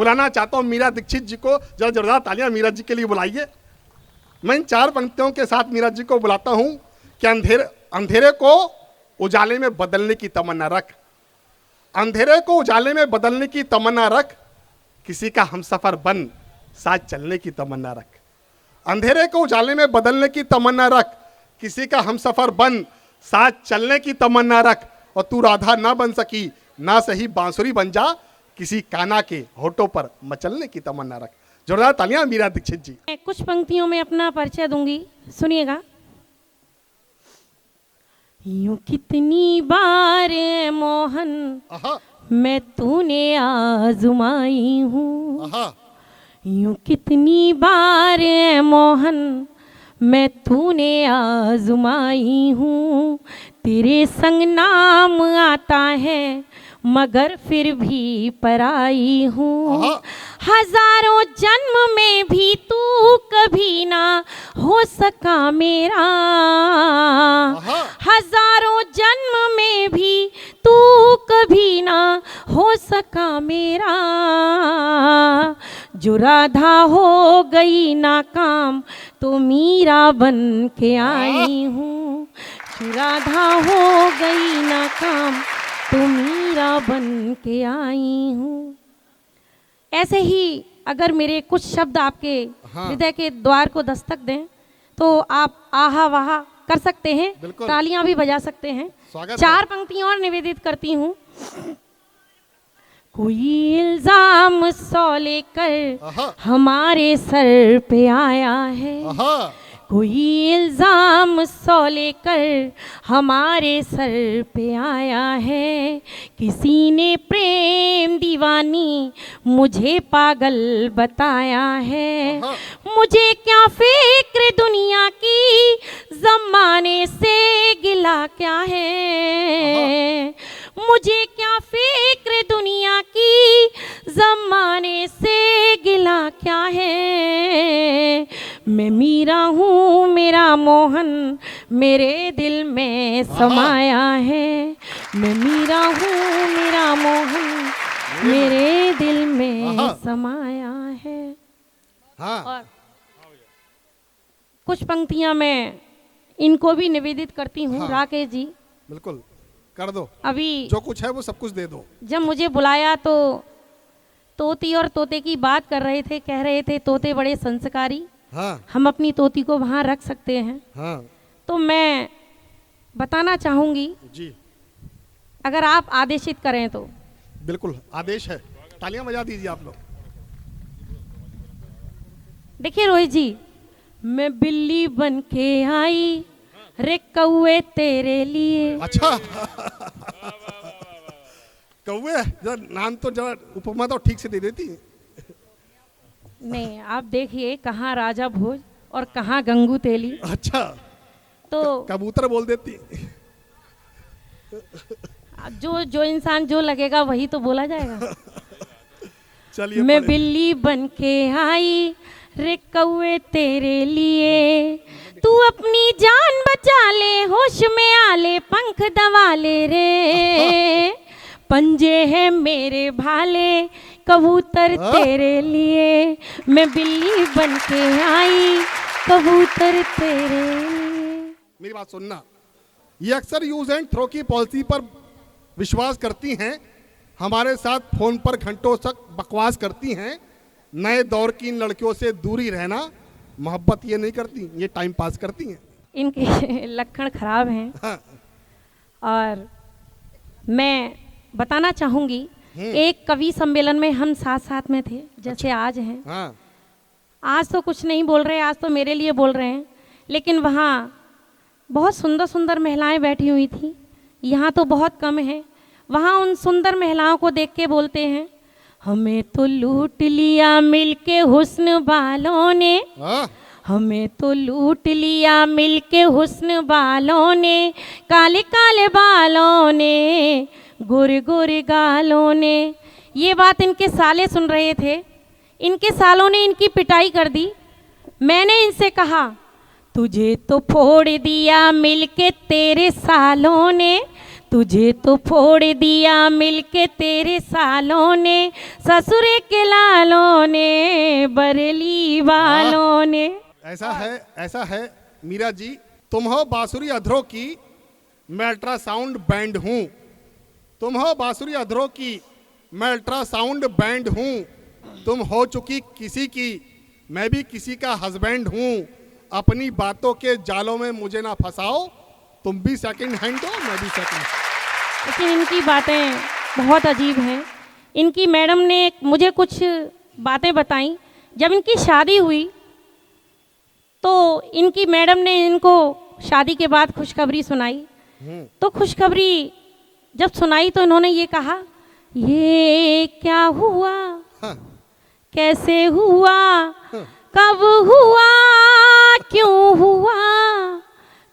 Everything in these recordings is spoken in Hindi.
बुलाना चाहता हूँ मीरा दीक्षित जी को। जरा जोरदार तालियां मीरा जी के लिए बुलाइए। मैं इन 4 पंक्तियों के साथ मीरा जी को बुलाता हूँ कि अंधेरे को उजाले में बदलने की तमन्ना रख, अंधेरे को उजाले में बदलने की तमन्ना रख, किसी का हमसफर बन साथ चलने की तमन्ना रख। अंधेरे को उजाले में बदलने की तमन्ना रख, किसी का हमसफर बन साथ चलने की तमन्ना रख। और तू राधा ना बन सकी ना सही बांसुरी बन जा, किसी काना के होठों पर मचलने की तमन्ना रख। जोरदार तालियां मीरा दीक्षित जी। मैं कुछ पंक्तियों में अपना परिचय दूंगी, सुनिएगा। यूं कितनी बार मोहन मैं तूने आजमाई हूँ, यूं कितनी बार मोहन मैं तूने आजमाई हूँ। तेरे संग नाम आता है मगर फिर भी पराई हूँ। हजारों जन्म में भी तू कभी ना हो सका मेरा, हजारों जन्म में भी तू कभी ना हो सका मेरा। जो राधा हो गई नाकाम तो मीरा बन के आई हूँ, जो राधा हो गई नाकाम तो मीरा बन के आई हूँ। ऐसे ही अगर मेरे कुछ शब्द आपके हृदय के द्वार को दस्तक दें तो आप आहा वाहा कर सकते हैं, तालियां भी बजा सकते हैं। 4 पंक्तियां और निवेदित करती हूँ। कोई इल्जाम सौ लेकर हमारे सर पे आया है, कोई इल्जाम सौ लेकर हमारे सर पे आया है। किसी ने प्रेम दीवानी मुझे पागल बताया है। मुझे क्या फिक्र दुनिया की जमाने से गिला क्या है, मुझे क्या फिक्र दुनिया की जमाने से गिला क्या है। मैं मीरा हूँ, मेरा मोहन मेरे दिल में समाया है। मैं मीरा हूँ, मेरा मोहन मेरे दिल में समाया है। और कुछ पंक्तियां मैं इनको भी निवेदित करती हूँ। राकेश जी बिल्कुल कर दो, अभी जो कुछ है वो सब कुछ दे दो। जब मुझे बुलाया तो तोती और तोते की बात कर रहे थे, कह रहे थे तोते बड़े संस्कारी, हम अपनी तोती को वहाँ रख सकते हैं। तो मैं बताना चाहूंगी जी, अगर आप आदेशित करें तो। बिल्कुल आदेश है, तालियां बजा दीजिए आप लोग। देखिए रोहित जी, मैं बिल्ली बन के आई रे कौए तेरे लिए। अच्छा कौए, जरा नाम तो जरा उपमा तो ठीक से दे देती। नहीं, आप देखिए कहाँ राजा भोज और कहाँ गंगू तेली। अच्छा, तो कबूतर बोल देती। जो इंसान जो लगेगा वही तो बोला जाएगा। चलिए, मैं बिल्ली बन के आई रे कौए तेरे लिए, तू अपनी जान बचा ले, होश में आ ले, पंख दबा ले रे। पंजे हैं मेरे भाले कबूतर तेरे लिए, मैं बिल्ली बन के आई कबूतर तेरे लिए। मेरी बात सुनना, ये अक्सर यूज एंड थ्रो की पॉलिसी पर विश्वास करती हैं, हमारे साथ फोन पर घंटों तक बकवास करती हैं। नए दौर की इन लड़कियों से दूरी रहना, मोहब्बत ये नहीं करती, ये टाइम पास करती हैं। इनके लक्षण खराब हैं। हाँ। और मैं बताना चाहूंगी, एक कवि सम्मेलन में हम साथ साथ में थे, जैसे आज हैं। हाँ। आज तो कुछ नहीं बोल रहे, आज तो मेरे लिए बोल रहे हैं, लेकिन वहाँ बहुत सुंदर सुंदर महिलाएं बैठी हुई थी, यहाँ तो बहुत कम है। वहाँ उन सुंदर महिलाओं को देख के बोलते हैं, हमें तो लूट लिया मिलके हुस्न वालों ने, हमें तो लूट लिया मिलके हुस्न वालों ने, काले काले बालों ने, गोरे गोरे गालों ने। ये बात इनके साले सुन रहे थे, इनके सालों ने इनकी पिटाई कर दी। मैंने इनसे कहा, तुझे तो फोड़ दिया मिलके तेरे सालों ने, तुझे तो फोड़ दिया मिलके तेरे सालों ने, ससुरे के लालों ने, बरेली वालों ने। ऐसा है मीरा जी, तुम हो बांसुरी अधरों की, मैं अल्ट्रासाउंड बैंड हूँ। तुम हो बांसुरी अधरों की, मैं अल्ट्रासाउंड बैंड हूँ। तुम हो चुकी किसी की, मैं भी किसी का हस्बैंड हूँ। अपनी बातों के जालों में मुझे ना फंसाओ, तुम भी सेकंड हैंड हो, मैं भी सेकंड हैंड। लेकिन इनकी बातें बहुत अजीब हैं। इनकी मैडम ने मुझे कुछ बातें बताई। जब इनकी शादी हुई तो इनकी मैडम ने इनको शादी के बाद खुशखबरी सुनाई। तो खुशखबरी जब सुनाई तो इन्होंने ये कहा, ये क्या हुआ, कैसे हुआ, कब हुआ, क्यों हुआ।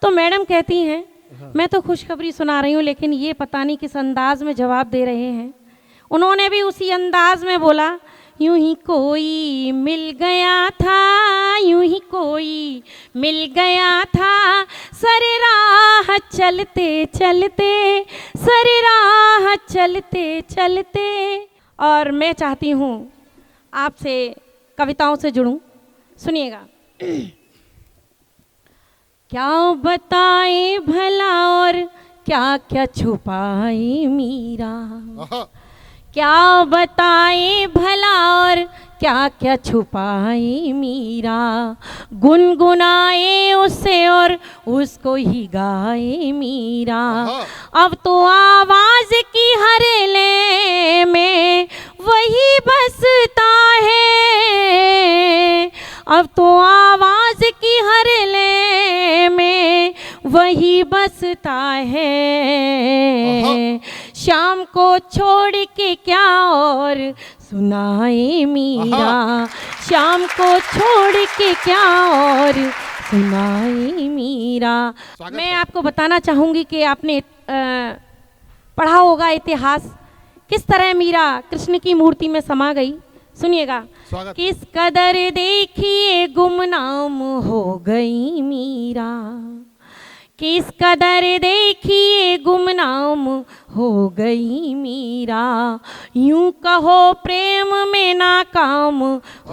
तो मैडम कहती हैं, मैं तो खुशखबरी सुना रही हूँ, लेकिन ये पता नहीं किस अंदाज में जवाब दे रहे हैं। उन्होंने भी उसी अंदाज में बोला, यूं ही कोई मिल गया था, यूं ही कोई मिल गया था, सरे राह चलते चलते, सरे राह चलते चलते। और मैं चाहती हूँ आपसे कविताओं से जुड़ूं, सुनिएगा। क्या बताए भला और क्या क्या छुपाए मीरा, क्या बताए भला और क्या क्या छुपाए मीरा, गुनगुनाए उसे और उसको ही गाए मीरा। अब तो आवाज की हरेले में वही बसता है, अब तो आवाज की हरेले में वही बसता है। शाम को छोड़ के क्या और सुनाए मीरा, शाम को छोड़ के क्या और सुनाए मीरा। मैं आपको बताना चाहूँगी कि आपने पढ़ा होगा इतिहास, किस तरह मीरा कृष्ण की मूर्ति में समा गई। सुनिएगा। किस कदर देखिए गुमनाम हो गई मीरा, किस कदर देखिए गुमनाम हो गई मीरा, यूं कहो प्रेम में नाकाम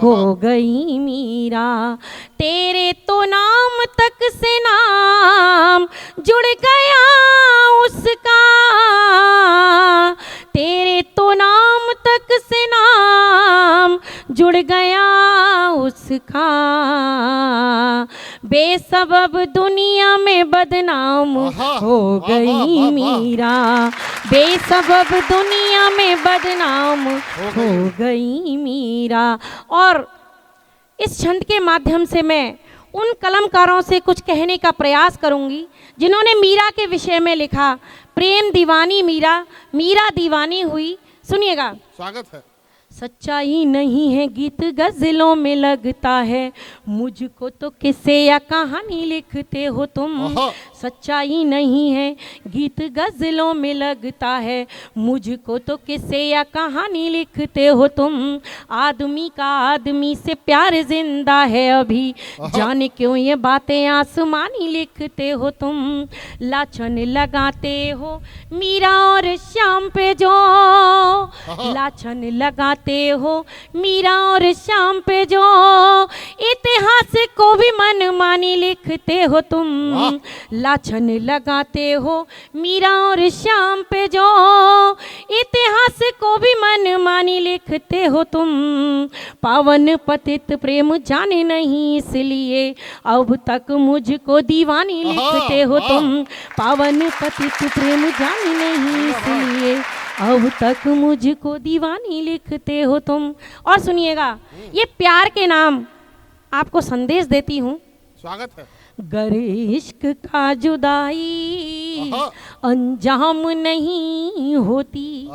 हो गई मीरा। तेरे तो नाम तक से नाम जुड़ गया उसका, तेरे तो नाम तक से नाम जुड़ गया उसका, बेसबब दुनिया में बदनाम हो गई मीरा, बेसबब दुनिया में बदनाम हो गई मीरा। और इस छंद के माध्यम से मैं उन कलमकारों से कुछ कहने का प्रयास करूंगी जिन्होंने मीरा के विषय में लिखा। प्रेम दीवानी मीरा, मीरा दीवानी हुई। सुनिएगा। स्वागत है। सच्चाई नहीं है गीत गजलों में लगता है, मुझको तो किस्से या कहानी लिखते हो तुम। सच्चाई नहीं है गीत गजलों में लगता है, मुझको तो किस्से या कहानी लिखते हो तुम। आदमी का आदमी से प्यार जिंदा है अभी, जाने क्यों ये बातें आसमानी लिखते हो तुम। लाछन लगाते हो मीरा और श्याम पे जो, लाछन लगाते हो मीरा और श्याम पे जो, इतिहास को भी मनमानी लिखते हो तुम। लाछन लगाते हो मीरा और श्याम पे जो, इतिहास को भी मनमानी लिखते हो तुम। पावन पतित प्रेम जाने नहीं इसलिए अब तक मुझको दीवानी लिखते हो तुम। पावन पतित प्रेम जाने नहीं इसलिए अब तक मुझको दीवानी लिखते हो तुम। और सुनिएगा, ये प्यार के नाम आपको संदेश देती हूँ। स्वागत है। गर इश्क का जुदाई अंजाम नहीं होती,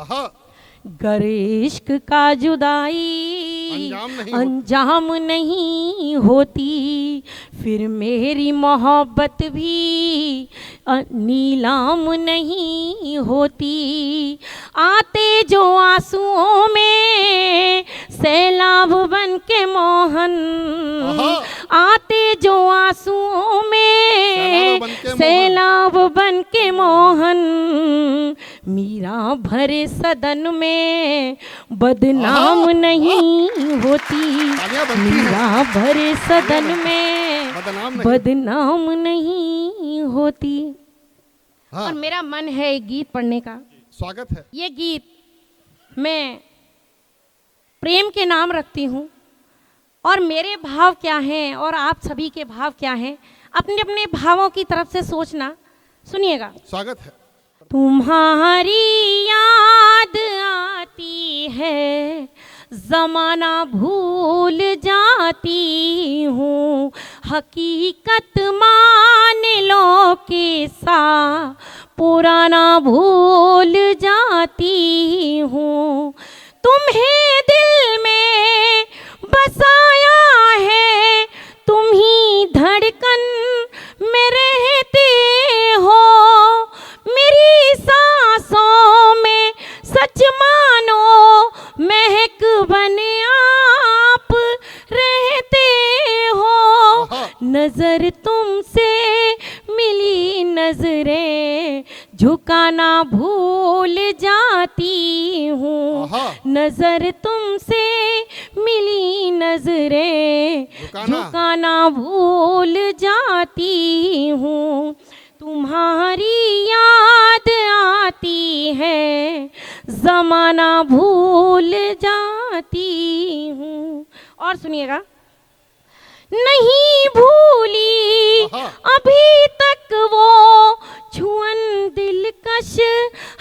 गर इश्क का जुदाई अंजाम नहीं होती, फिर मेरी मोहब्बत भी नीलाम नहीं होती। आते जो आंसुओं में सैलाब बन के मोहन, आते जो आंसुओं में सैलाब बन के मोहन, मीरा भरे सदन में बदनाम नहीं होती, मीरा भरे सदन में बदनाम नहीं होती। और मेरा मन है एक गीत पढ़ने का। स्वागत है। ये गीत मैं प्रेम के नाम रखती हूँ, और मेरे भाव क्या हैं और आप सभी के भाव क्या हैं, अपने अपने भावों की तरफ से सोचना। सुनिएगा। स्वागत है। तुम्हारी याद आती है, जमाना भूल जाती हूँ, हकीकत मान लो किस्सा पुराना भूल जाती हूँ। तुम्हें दिल में बसाया है, तुम ही धड़कन में रहते हो, मेरी सांसों में सच मानो महक बने आप रहते हो। नजर तुमसे मिली नजरें झुकाना भूल जाती हूँ, नजर तुमसे मिली नजरें झुकाना भूल जाती हूँ। तुम्हारी याद आती है, जमाना भूल जाती हूँ। और सुनिएगा। नहीं भूली अभी तक वो छुअन दिलकश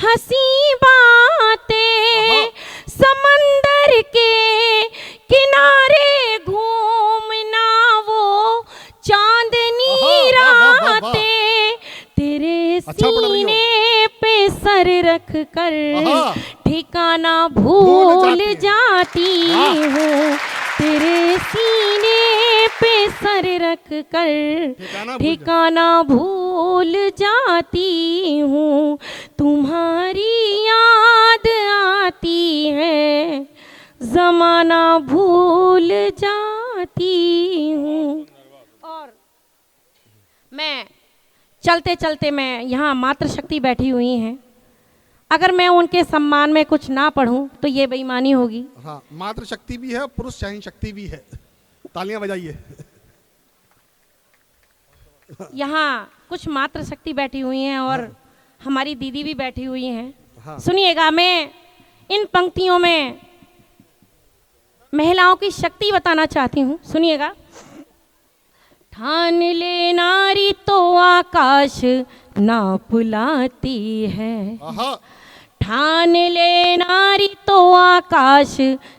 हंसी बातें, समंदर के किनारे घूमना वो चांदनी रातें, तेरे सीने पे सर रख कर ठिकाना भूल जाती हूँ, तेरे सीने पे सर रख कर ठिकाना भूल जाती हूँ। तुम्हारी याद आती है, जमाना भूल जाती हूँ। और मैं चलते चलते मैं यहाँ मातृशक्ति बैठी हुई हैं, अगर मैं उनके सम्मान में कुछ ना पढ़ूं तो ये बेईमानी होगी। हाँ, मातृशक्ति भी है, पुरुष शाहीन शक्ति भी है। तालियां बजाइए। यहाँ कुछ मातृशक्ति बैठी हुई हैं और हमारी दीदी भी बैठी हुई हैं। सुनिएगा, मैं इन पंक्तियों में महिलाओं की शक्ति बताना चाहती हूँ। सुनिएगा। ठान ले नारी तो आकाश नाप लाती है, ठान ले नारी तो आकाश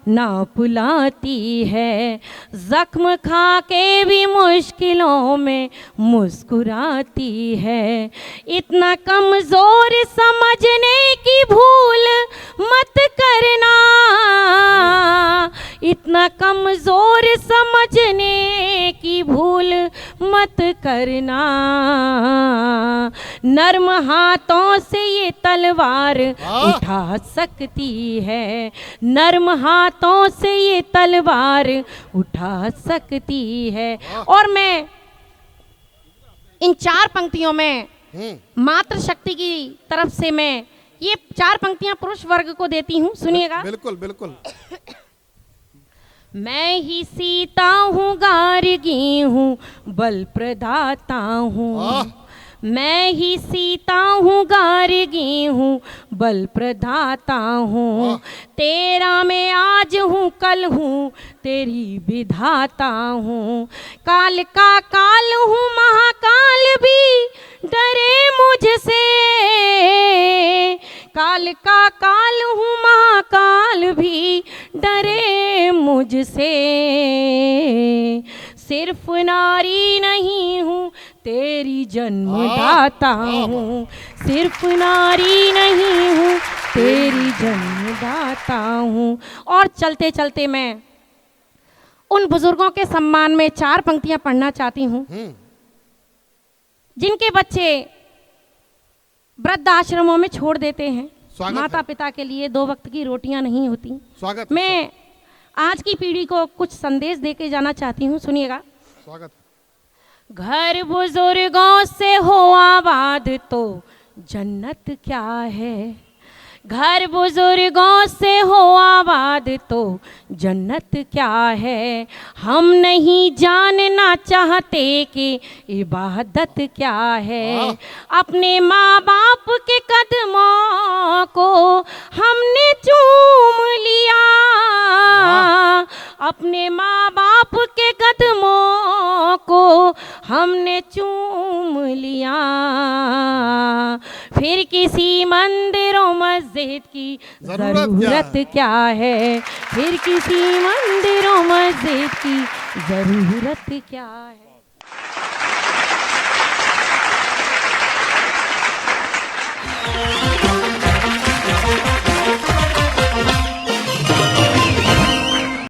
नाप लाती है, जख्म खा के भी मुश्किलों में मुस्कुराती है। इतना कमजोर समझने की भूल मत करना, इतना कमजोर समझने की भूल मत करना, नर्म हाथों से ये तलवार उठा सकती है, नर्म हाथों से ये तलवार उठा सकती है। और मैं इन 4 पंक्तियों में मातृशक्ति की तरफ से मैं ये 4 पंक्तियां पुरुष वर्ग को देती हूँ। सुनिएगा। बिल्कुल बिल्कुल। मैं ही सीता हूँ, गार्गी हूँ, बल प्रदाता हूँ, मैं ही सीता हूँ, गार्गी हूँ, बल प्रदाता हूँ, तेरा मैं आज हूँ, कल हूँ, तेरी विधाता हूँ, काल का काल हूँ, महाकाल भी डरे मुझसे, काल का काल हूँ, महाकाल भी डरे मुझसे, सिर्फ नारी नहीं हूँ, तेरी जन्मदाता हूँ, सिर्फ नारी नहीं हूँ, तेरी जन्मदाता हूँ। और चलते चलते मैं उन बुजुर्गों के सम्मान में 4 पंक्तियां पढ़ना चाहती हूँ जिनके बच्चे वृद्ध आश्रमों में छोड़ देते हैं, माता पिता के लिए 2 वक्त की रोटियां नहीं होती। मैं आज की पीढ़ी को कुछ संदेश देके जाना चाहती हूँ। सुनिएगा। स्वागत। घर बुजुर्गों से हो आबाद तो जन्नत क्या है। घर बुजुर्गों से हो आबाद तो जन्नत क्या है। हम नहीं जानना चाहते कि इबादत क्या है। अपने माँ बाप के कदमों को हमने चूम लिया। अपने माँ बाप के कदमों को हमने चूम लिया। फिर किसी मंदिरों मस्जिद की ज़रूरत क्या है। फिर किसी मंदिरों मस्जिद की ज़रूरत क्या है।